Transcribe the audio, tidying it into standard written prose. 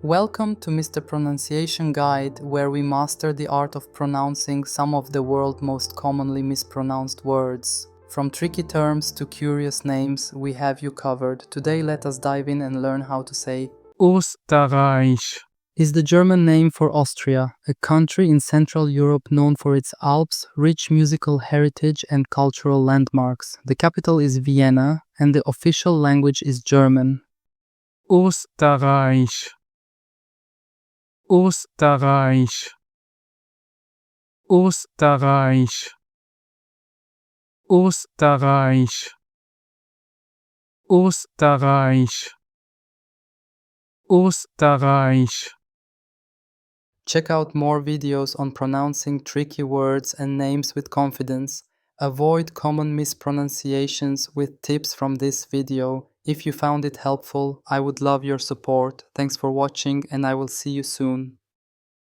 Welcome to Mr. Pronunciation Guide, where we master the art of pronouncing some of the world's most commonly mispronounced words. From tricky terms to curious names, we have you covered. Today let us dive in and learn how to say Österreich, is the German name for Austria, a country in Central Europe known for its Alps, rich musical heritage and cultural landmarks. The capital is Vienna, and the official language is German. Österreich, Österreich, Österreich, Österreich, Österreich, Österreich. Check out more videos on pronouncing tricky words and names with confidence. Avoid common mispronunciations with tips from this video. If you found it helpful, I would love your support. Thanks for watching and I will see you soon.